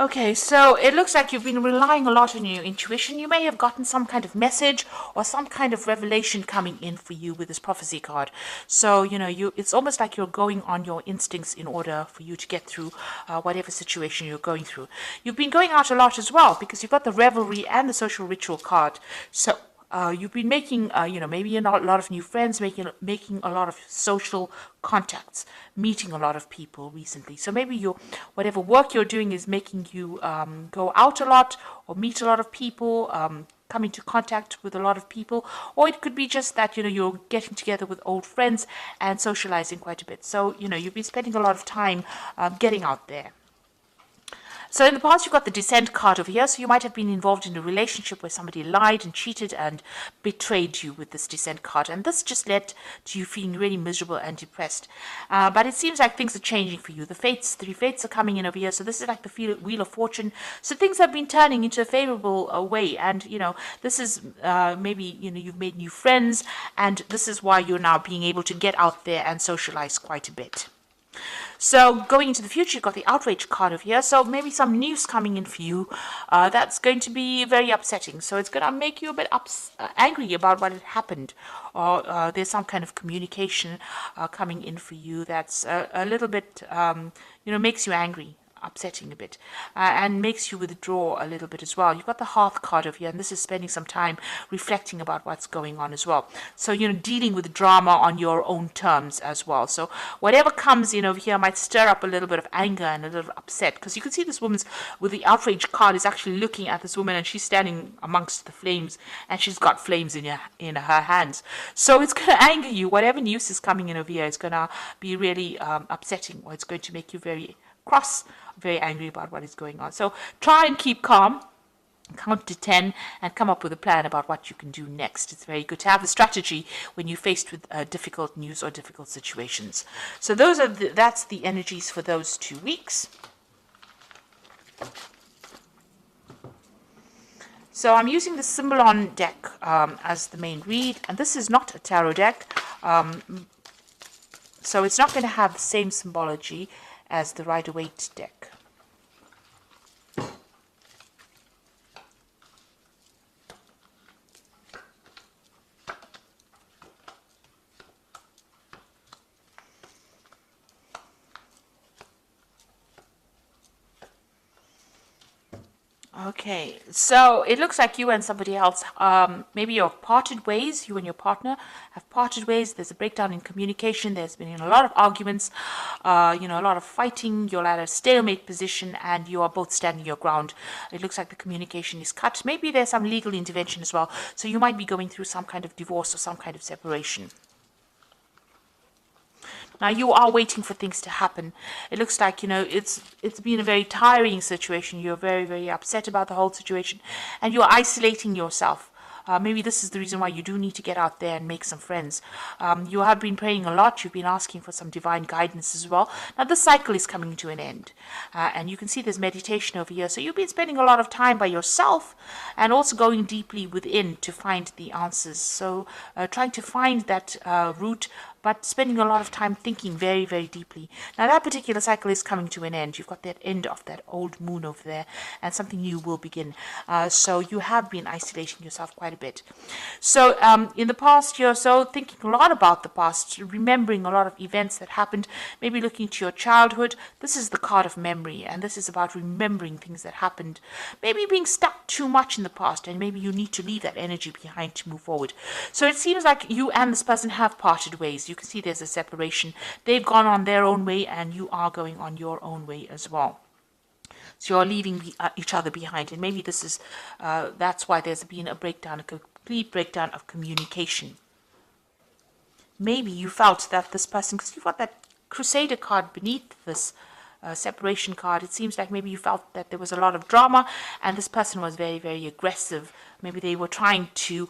Okay, so it looks like you've been relying a lot on your intuition. You may have gotten some kind of message or some kind of revelation coming in for you with this prophecy card. So, it's almost like you're going on your instincts in order for you to get through whatever situation you're going through. You've been going out a lot as well because you've got the revelry and the social ritual card. So, you've been making, maybe a lot of new friends, making a lot of social contacts, meeting a lot of people recently. So maybe whatever work you're doing is making you go out a lot or meet a lot of people, come into contact with a lot of people, or it could be just that you're getting together with old friends and socializing quite a bit. So you've been spending a lot of time getting out there. So in the past, you've got the Descent card over here. So you might have been involved in a relationship where somebody lied and cheated and betrayed you with this Descent card. And this just led to you feeling really miserable and depressed. But it seems like things are changing for you. The three fates are coming in over here. So this is like the Wheel of Fortune. So things have been turning into a favorable way. And, this is maybe, you've made new friends. And this is why you're now being able to get out there and socialize quite a bit. So going into the future, you've got the outrage card over here. So maybe some news coming in for you that's going to be very upsetting. So it's going to make you a bit angry about what had happened. Or there's some kind of communication coming in for you that's a little bit, makes you angry. Upsetting a bit and makes you withdraw a little bit as well. You've got the Hearth card over here, and this is spending some time reflecting about what's going on as well. So dealing with drama on your own terms as well. So whatever comes in over here might stir up a little bit of anger and a little upset, because you can see this woman's with the outrage card is actually looking at this woman, and she's standing amongst the flames, and she's got flames in her hands. So it's going to anger you. Whatever news is coming in over here is going to be really upsetting, or it's going to make you very cross, very angry about what is going on. So try and keep calm, count to 10, and come up with a plan about what you can do next. It's very good to have a strategy when you're faced with difficult news or difficult situations. So that's the energies for those 2 weeks. So I'm using the Symbolon deck as the main read, and this is not a tarot deck, so it's not going to have the same symbology as the Rider-Waite deck. Okay, so it looks like you and somebody else, maybe you've parted ways, you and your partner have parted ways. There's a breakdown in communication. There's been a lot of arguments, a lot of fighting. You're at a stalemate position and you are both standing your ground. It looks like the communication is cut. Maybe there's some legal intervention as well. So you might be going through some kind of divorce or some kind of separation. Now you are waiting for things to happen. It looks like, it's been a very tiring situation. You're very, very upset about the whole situation, and you're isolating yourself. Maybe this is the reason why you do need to get out there and make some friends. You have been praying a lot. You've been asking for some divine guidance as well. Now, this cycle is coming to an end. And you can see there's meditation over here. So you've been spending a lot of time by yourself and also going deeply within to find the answers. So trying to find that root, but spending a lot of time thinking very, very deeply. Now, that particular cycle is coming to an end. You've got that end of that old moon over there, and something new will begin. So you have been isolating yourself quite a bit. So in the past, you're so thinking a lot about the past, remembering a lot of events that happened, maybe looking to your childhood. This is the card of memory, and this is about remembering things that happened. Maybe being stuck too much in the past, and maybe you need to leave that energy behind to move forward. So it seems like you and this person have parted ways. You can see there's a separation. They've gone on their own way, and you are going on your own way as well. So you're leaving each other behind, and maybe this is that's why there's been a breakdown, a complete breakdown of communication. Maybe you felt that this person, because you've got that Crusader card beneath this separation card, it seems like maybe you felt that there was a lot of drama, and this person was very, very aggressive. Maybe they were trying to,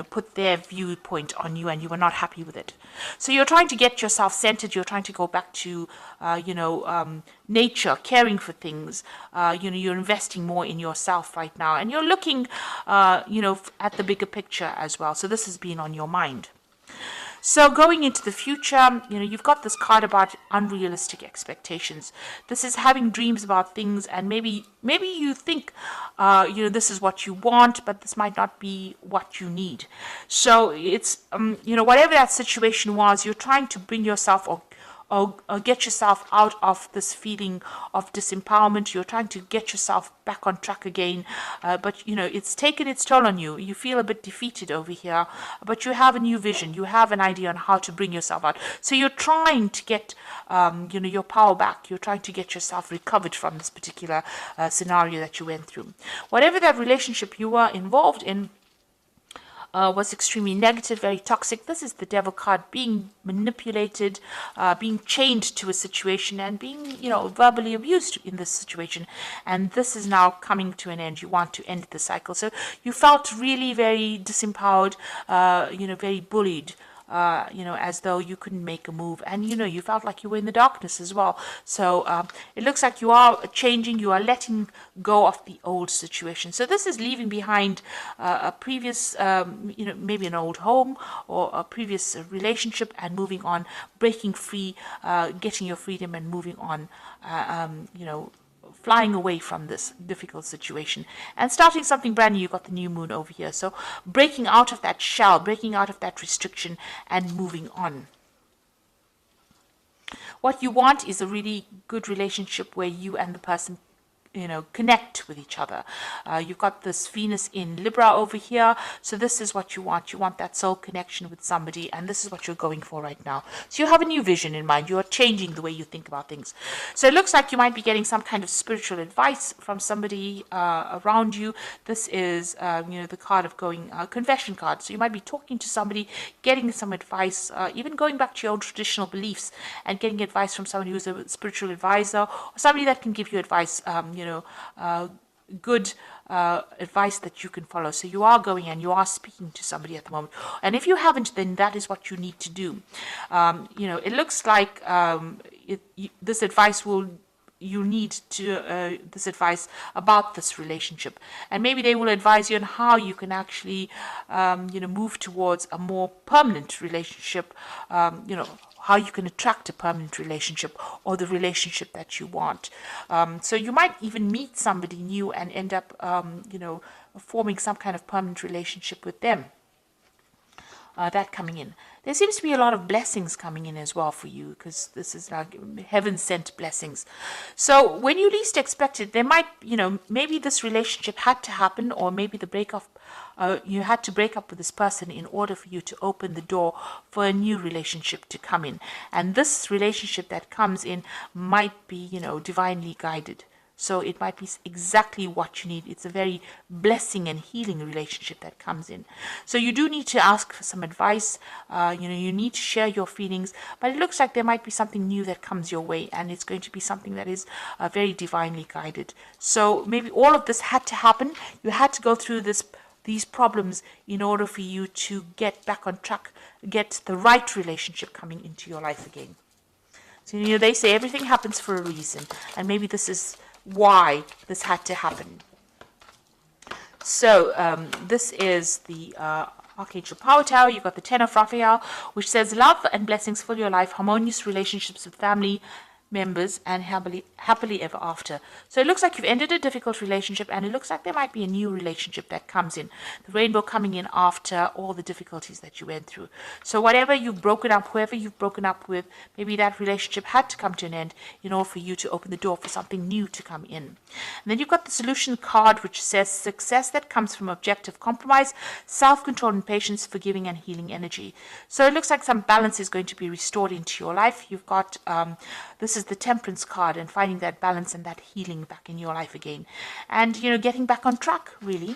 put their viewpoint on you, and you were not happy with it. So you're trying to get yourself centered. You're trying to go back to, nature, caring for things. You're investing more in yourself right now, and you're looking, at the bigger picture as well. So this has been on your mind. So going into the future, you've got this card about unrealistic expectations. This is having dreams about things, and maybe you think, this is what you want, but this might not be what you need. So it's, whatever that situation was, you're trying to bring yourself or get yourself out of this feeling of disempowerment. You're trying to get yourself back on track again, but it's taken its toll on you. You feel a bit defeated over here, but you have a new vision. You have an idea on how to bring yourself out. So you're trying to get your power back. You're trying to get yourself recovered from this particular scenario that you went through. Whatever that relationship you were involved in was extremely negative, very toxic. This is the Devil card, being manipulated, being chained to a situation, and being, verbally abused in this situation. And this is now coming to an end. You want to end the cycle. So you felt really very disempowered, very bullied. As though you couldn't make a move, and you felt like you were in the darkness as well. So it looks like you are changing, you are letting go of the old situation. So this is leaving behind a previous, maybe an old home or a previous relationship, and moving on, breaking free, getting your freedom, and moving on. Flying away from this difficult situation and starting something brand new. You've got the new moon over here. So breaking out of that shell, breaking out of that restriction, and moving on. What you want is a really good relationship where you and the person connect with each other. You've got this Venus in Libra over here. So this is what you want. You want that soul connection with somebody, and this is what you're going for right now. So you have a new vision in mind. You are changing the way you think about things. So it looks like you might be getting some kind of spiritual advice from somebody around you. This is, the card of going, confession card. So you might be talking to somebody, getting some advice, even going back to your own traditional beliefs and getting advice from somebody who's a spiritual advisor, or somebody that can give you advice, good advice that you can follow. So you are going and you are speaking to somebody at the moment. And if you haven't, then that is what you need to do. It looks like this advice you need to this advice about this relationship, and maybe they will advise you on how you can actually move towards a more permanent relationship, how you can attract a permanent relationship or the relationship that you want. So you might even meet somebody new and end up forming some kind of permanent relationship with them. That coming in. There seems to be a lot of blessings coming in as well for you, because this is like heaven-sent blessings. So when you least expect it, there might, maybe this relationship had to happen, or maybe the breakup, you had to break up with this person in order for you to open the door for a new relationship to come in. And this relationship that comes in might be, divinely guided. So it might be exactly what you need. It's a very blessing and healing relationship that comes in. So you do need to ask for some advice. You need to share your feelings. But it looks like there might be something new that comes your way, and it's going to be something that is very divinely guided. So maybe all of this had to happen. You had to go through these problems in order for you to get back on track, get the right relationship coming into your life again. So they say everything happens for a reason, and maybe this is why this had to happen. So this is the Archangel Power Tower. You've got the Ten of Raphael, which says love and blessings fill your life, harmonious relationships with family members, and happily ever after. So it looks like you've ended a difficult relationship, and it looks like there might be a new relationship that comes in. The rainbow coming in after all the difficulties that you went through. So whatever you've broken up, whoever you've broken up with, maybe that relationship had to come to an end in order for you to open the door for something new to come in. And then you've got the solution card, which says success that comes from objective compromise, self-control and patience, forgiving and healing energy. So it looks like some balance is going to be restored into your life. You've got this is the Temperance card, and finding that balance and that healing back in your life again, and getting back on track, really.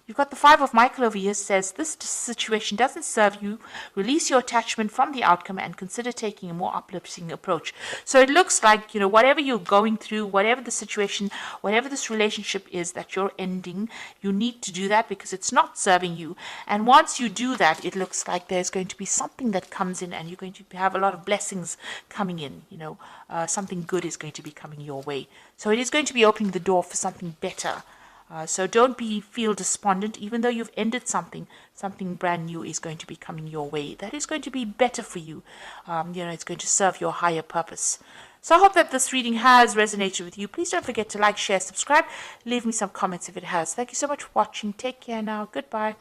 You've got the Five of Michael over here, says this situation doesn't serve you. Release your attachment from the outcome and consider taking a more uplifting approach. So it looks like, whatever you're going through, whatever the situation, whatever this relationship is that you're ending, you need to do that because it's not serving you. And once you do that, it looks like there's going to be something that comes in, and you're going to have a lot of blessings coming in. Something good is going to be coming your way. So it is going to be opening the door for something better So don't feel despondent, even though you've ended something. Something brand new is going to be coming your way. That is going to be better for you. It's going to serve your higher purpose. So I hope that this reading has resonated with you. Please don't forget to like, share, subscribe. Leave me some comments if it has. Thank you so much for watching. Take care now. Goodbye.